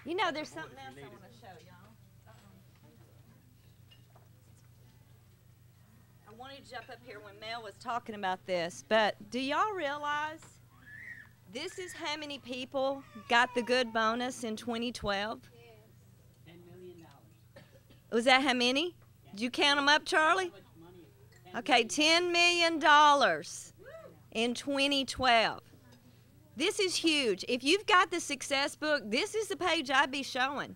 You know, there's something else I want to show y'all. I wanted to jump up here when Mel was talking about this, but do y'all realize this is how many people got the good bonus in 2012? $10 million. Was that how many? Did you count them up, Charlie? Okay, $10 million in 2012. This is huge. If you've got the success book, this is the page I'd be showing,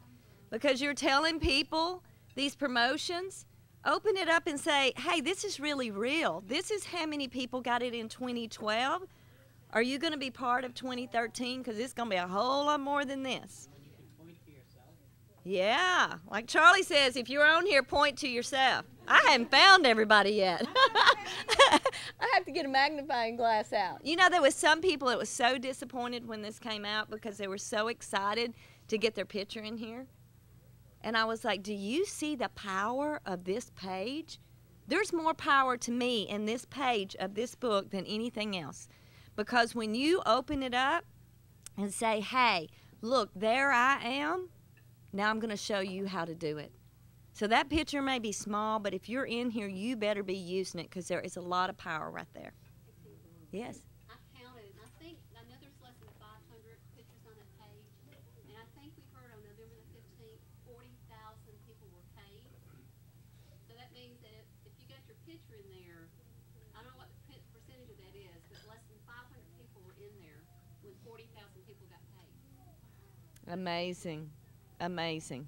because you're telling people these promotions. Open it up and say, hey, this is really real. This is how many people got it in 2012. Are you going to be part of 2013? Because it's going to be a whole lot more than this. Yeah, like Charlie says, if you're on here, point to yourself. I haven't found everybody yet. I have to get a magnifying glass out. You know, there was some people that was so disappointed when this came out because they were so excited to get their picture in here. And I was like, do you see the power of this page? There's more power to me in this page of this book than anything else. Because when you open it up and say, hey, look, there I am. Now I'm going to show you how to do it. So that picture may be small, but if you're in here, you better be using it, because there is a lot of power right there. Yes? I counted, and I know there's less than 500 pictures on that page, and I think we heard on November the 15th, 40,000 people were paid. So that means that if you got your picture in there, I don't know what the percentage of that is, but less than 500 people were in there when 40,000 people got paid. Amazing. Amazing.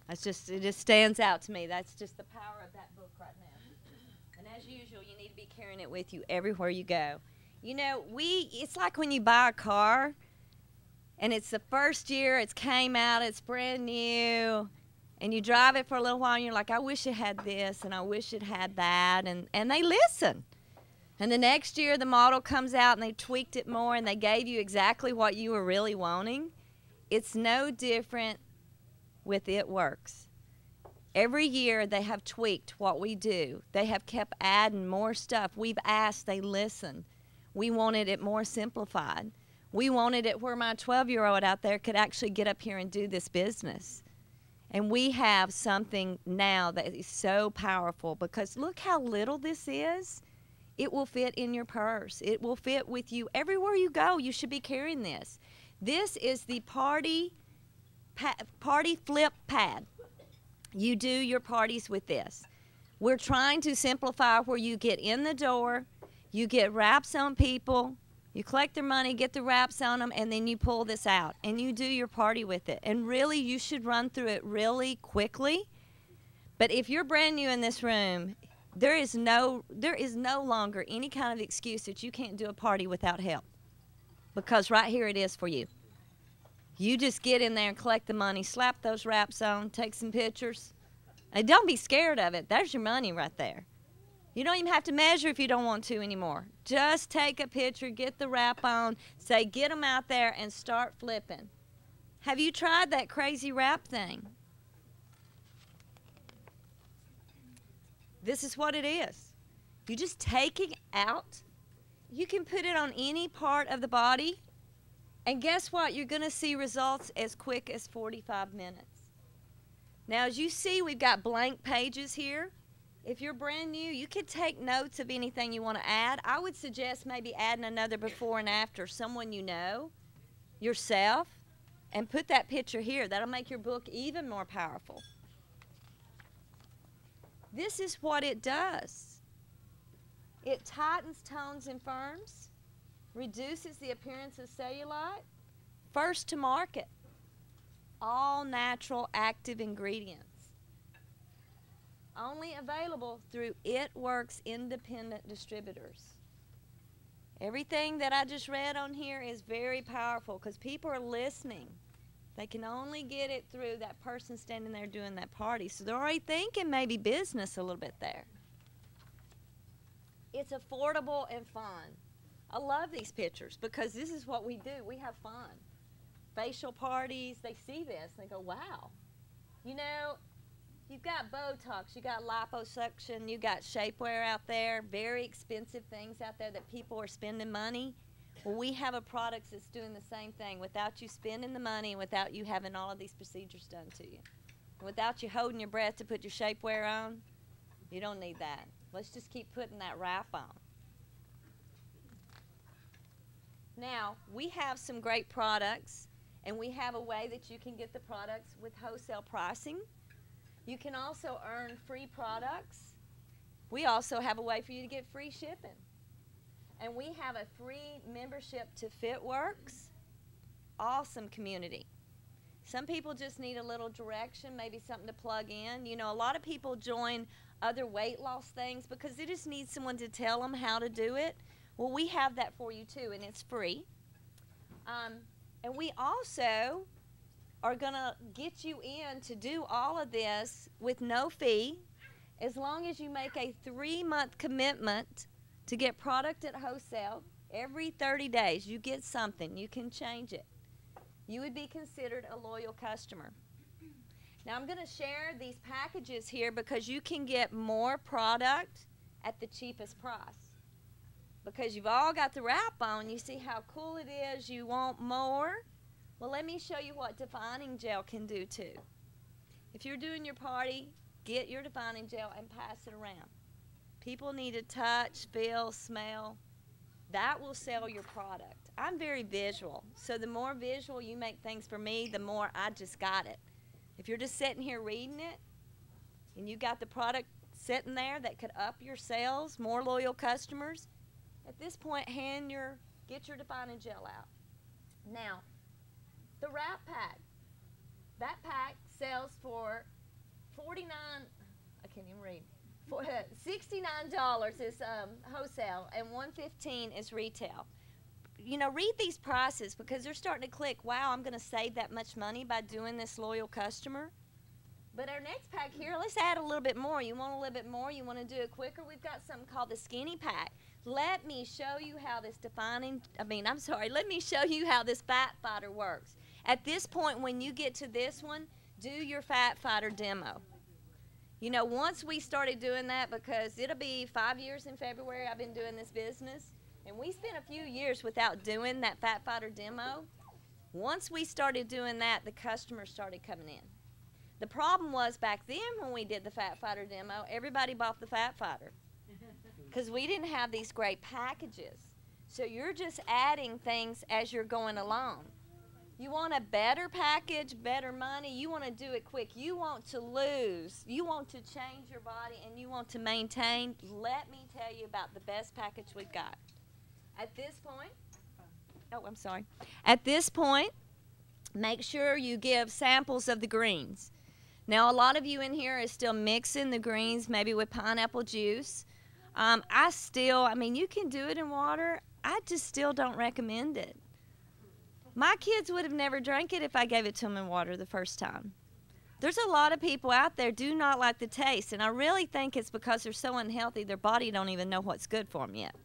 It just stands out to me. That's just the power of that book right now. And as usual, you need to be carrying it with you everywhere you go. You know, it's like when you buy a car and it's the first year it's came out, it's brand new, and you drive it for a little while and you're like, I wish it had this and I wish it had that, and they listen. And the next year the model comes out and they tweaked it more and they gave you exactly what you were really wanting. It's no different with It Works. Every year they have tweaked what we do. They have kept adding more stuff. We've asked, they listen. We wanted it more simplified. We wanted it where my 12-year-old out there could actually get up here and do this business. And we have something now that is so powerful, because look how little this is. It will fit in your purse. It will fit with you everywhere you go. You should be carrying this. This is the party flip pad. You do your parties with this. We're trying to simplify where you get in the door, you get wraps on people, you collect their money, get the wraps on them, and then you pull this out and you do your party with it. And really, you should run through it really quickly. But if you're brand new in this room, there is no longer any kind of excuse that you can't do a party without help, because right here it is for you. You just get in there and collect the money, slap those wraps on, take some pictures. And don't be scared of it. There's your money right there. You don't even have to measure if you don't want to anymore. Just take a picture, get the wrap on, say get them out there, and start flipping. Have you tried that crazy wrap thing? This is what it is. You just take it out. You can put it on any part of the body. And guess what? You're going to see results as quick as 45 minutes. Now, as you see, we've got blank pages here. If you're brand new, you could take notes of anything you want to add. I would suggest maybe adding another before and after, someone you know, yourself, and put that picture here. That'll make your book even more powerful. This is what it does. It tightens, tones, and firms. Reduces the appearance of cellulite. First to market. All natural active ingredients. Only available through It Works independent distributors. Everything that I just read on here is very powerful, because people are listening. They can only get it through that person standing there doing that party. So they're already thinking maybe business a little bit there. It's affordable and fun. I love these pictures because this is what we do. We have fun. Facial parties, they see this and they go, wow. You know, you've got Botox, you got liposuction, you got shapewear out there, very expensive things out there that people are spending money. Well, we have a product that's doing the same thing without you spending the money, without you having all of these procedures done to you. Without you holding your breath to put your shapewear on, you don't need that. Let's just keep putting that wrap on. Now, we have some great products, and we have a way that you can get the products with wholesale pricing. You can also earn free products. We also have a way for you to get free shipping. And we have a free membership to FitWorks. Awesome community. Some people just need a little direction, maybe something to plug in. You know, a lot of people join other weight loss things because they just need someone to tell them how to do it. Well, we have that for you too, and it's free. And we also are going to get you in to do all of this with no fee, as long as you make a 3-month commitment to get product at wholesale. Every 30 days you get something. You can change it. You would be considered a loyal customer. Now I'm going to share these packages here because you can get more product at the cheapest price. Because you've all got the wrap on, you see how cool it is, you want more. Well, let me show you what defining gel can do too. If you're doing your party, get your defining gel and pass it around. People need to touch, feel, smell. That will sell your product. I'm very visual, so the more visual you make things for me, the more I just got it. If you're just sitting here reading it, and you got the product sitting there that could up your sales, more loyal customers, at this point, get your defining gel out. Now, the wrap pack. That pack sells for $69 is wholesale and $115 is retail. You know, read these prices because they're starting to click. Wow, I'm going to save that much money by doing this loyal customer. But our next pack here, let's add a little bit more. You want a little bit more? You want to do it quicker? We've got something called the skinny pack. Let me show you how this let me show you how this fat fighter works. At this point, when you get to this one, do your fat fighter demo. You know, once we started doing that, because it'll be 5 years in February I've been doing this business, and we spent a few years without doing that fat fighter demo. Once we started doing that, the customers started coming in. The problem was back then when we did the fat fighter demo, everybody bought the fat fighter because we didn't have these great packages. So you're just adding things as you're going along. You want a better package, better money. You want to do it quick. You want to lose. You want to change your body, and you want to maintain. Let me tell you about the best package we've got. At this point, make sure you give samples of the greens. Now, a lot of you in here is still mixing the greens, maybe with pineapple juice. You can do it in water. I just still don't recommend it. My kids would have never drank it if I gave it to them in water the first time. There's a lot of people out there do not like the taste, and I really think it's because they're so unhealthy, their body don't even know what's good for them yet.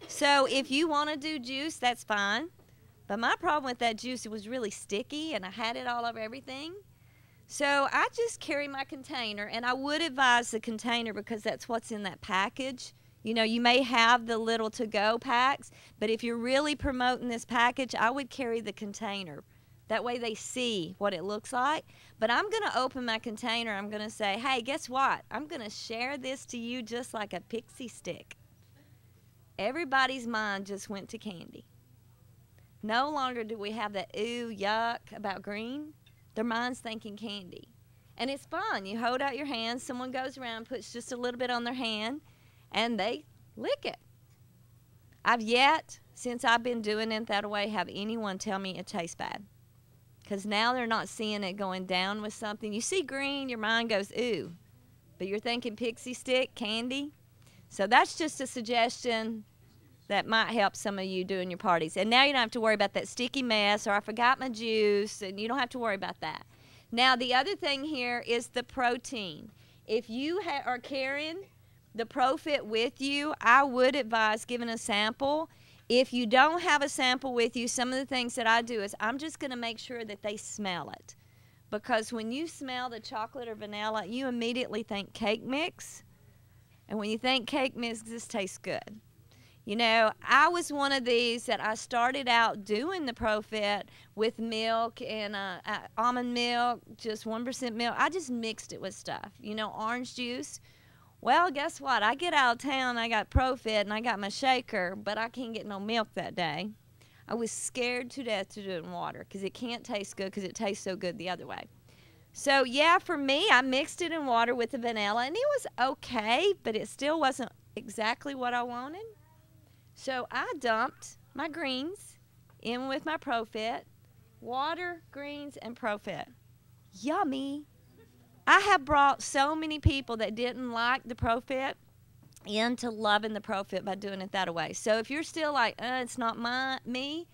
So if you want to do juice, that's fine. But my problem with that juice, it was really sticky, and I had it all over everything. So I just carry my container, and I would advise the container because that's what's in that package. You know, you may have the little to-go packs, but if you're really promoting this package, I would carry the container. That way they see what it looks like. But I'm going to open my container. I'm going to say, hey, guess what? I'm going to share this to you just like a pixie stick. Everybody's mind just went to candy. No longer do we have that ooh, yuck about green. Their mind's thinking candy. And it's fun. You hold out your hand. Someone goes around, puts just a little bit on their hand, and they lick it. I've yet, since I've been doing it that way, have anyone tell me it tastes bad. Because now they're not seeing it going down with something. You see green, your mind goes, ooh. But you're thinking pixie stick, candy. So that's just a suggestion that might help some of you doing your parties. And now you don't have to worry about that sticky mess or I forgot my juice, and you don't have to worry about that. Now the other thing here is the protein. If you are carrying the ProFit with you, I would advise giving a sample. If you don't have a sample with you, some of the things that I do is I'm just going to make sure that they smell it. Because when you smell the chocolate or vanilla, you immediately think cake mix. And when you think cake mix, this tastes good. You know, I was one of these that I started out doing the ProFit with milk and almond milk, just 1% milk. I just mixed it with stuff. You know, orange juice. Well, guess what? I get out of town, I got ProFit and I got my shaker, but I can't get no milk that day. I was scared to death to do it in water because it can't taste good because it tastes so good the other way. So, yeah, for me, I mixed it in water with the vanilla, and it was okay, but it still wasn't exactly what I wanted. So I dumped my greens in with my ProFit, water, greens, and ProFit. Yummy. I have brought so many people that didn't like the ProFit into loving the ProFit by doing it that way. So if you're still like, it's not me,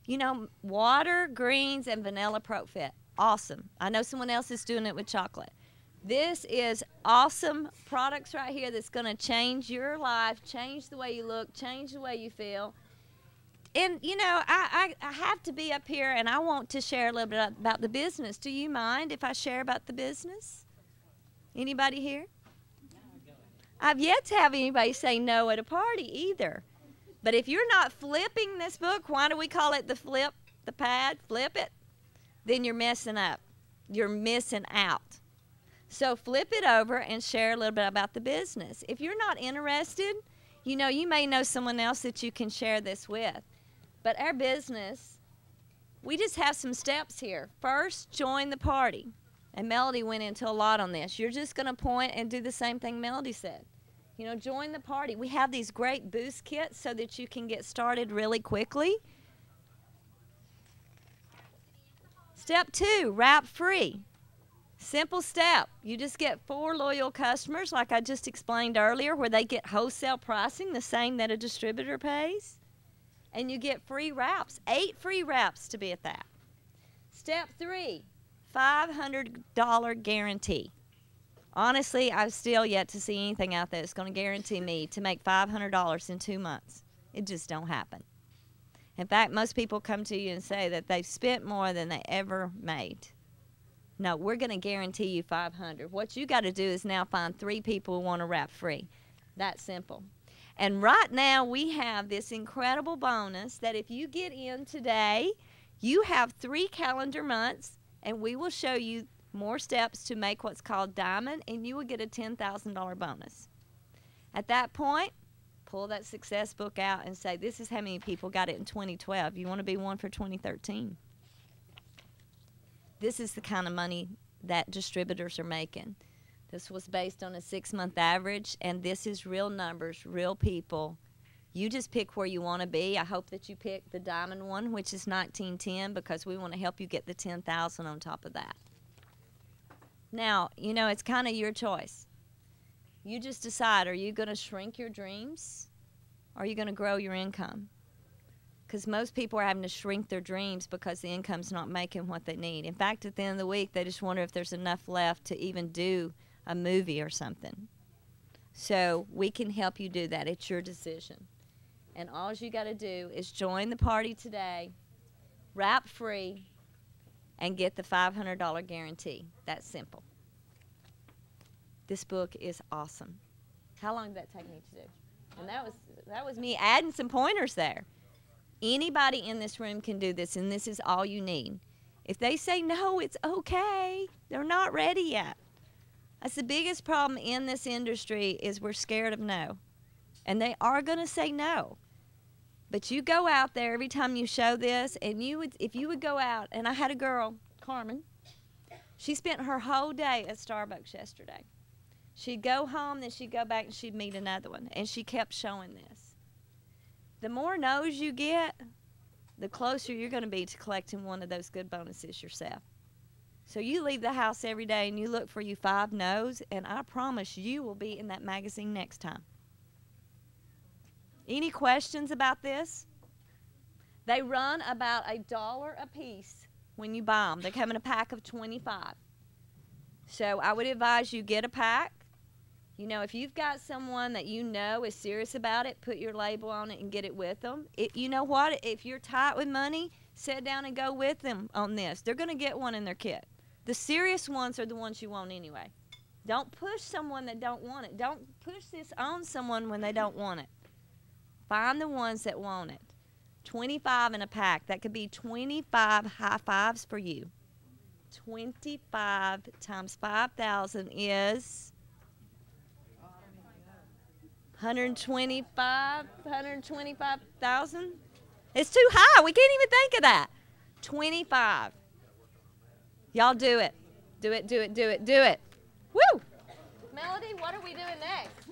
you know, water, greens, and vanilla ProFit. Awesome. I know someone else is doing it with chocolate. This is awesome products right here that's going to change your life, change the way you look, change the way you feel. And, you know, I have to be up here, and I want to share a little bit about the business. Do you mind if I share about the business? Anybody here? I've yet to have anybody say no at a party either. But if you're not flipping this book, why do we call it the pad, flip it? Then you're messing up. You're missing out. So flip it over and share a little bit about the business. If you're not interested, you know, you may know someone else that you can share this with. But our business, we just have some steps here. First, join the party. And Melody went into a lot on this. You're just going to point and do the same thing Melody said. You know, join the party. We have these great boost kits so that you can get started really quickly. Step 2, wrap free. Simple step. You just get 4 loyal customers, like I just explained earlier, where they get wholesale pricing, the same that a distributor pays. And you get free wraps, 8 free wraps to be at that. Step 3, $500 guarantee. Honestly, I've still yet to see anything out there that's going to guarantee me to make $500 in 2 months. It just don't happen. In fact, most people come to you and say that they've spent more than they ever made. No, we're going to guarantee you $500. What you got to do is now find 3 people who want to wrap free. That simple. And right now we have this incredible bonus that if you get in today, you have 3 calendar months, and we will show you more steps to make what's called diamond, and you will get a $10,000 bonus. At that point, pull that success book out and say, this is how many people got it in 2012. You want to be one for 2013. This is the kind of money that distributors are making. This was based on a 6-month average, and this is real numbers, real people. You just pick where you want to be. I hope that you pick the diamond one, which is 1910, because we want to help you get the $10,000 on top of that. Now, you know, it's kind of your choice. You just decide, are you going to shrink your dreams, or are you going to grow your income? Because most people are having to shrink their dreams because the income's not making what they need. In fact, at the end of the week, they just wonder if there's enough left to even do a movie or something. So we can help you do that. It's your decision. And all you got to do is join the party today, wrap free, and get the $500 guarantee. That's simple. This book is awesome. How long did that take me to do? And that was me adding some pointers there. Anybody in this room can do this, and this is all you need. If they say no, it's okay. They're not ready yet. That's the biggest problem in this industry is we're scared of no. And they are going to say no. But you go out there every time you show this, and if you would go out, and I had a girl, Carmen, she spent her whole day at Starbucks yesterday. She'd go home, then she'd go back and she'd meet another one, and she kept showing this. The more no's you get, the closer you're going to be to collecting one of those good bonuses yourself. So you leave the house every day and you look for you 5 no's, and I promise you will be in that magazine next time. Any questions about this? They run about $1 a piece when you buy them. They come in a pack of 25. So I would advise you get a pack. You know, if you've got someone that you know is serious about it, put your label on it and get it with them. You know what? If you're tight with money, sit down and go with them on this. They're going to get one in their kit. The serious ones are the ones you want anyway. Don't push someone that don't want it. Don't push this on someone when they don't want it. Find the ones that want it. 25 in a pack. That could be 25 high fives for you. 25 times 5,000 is 125,000. It's too high. We can't even think of that. 25. Y'all do it. Do it, do it, do it, do it. Woo! Melody, what are we doing next?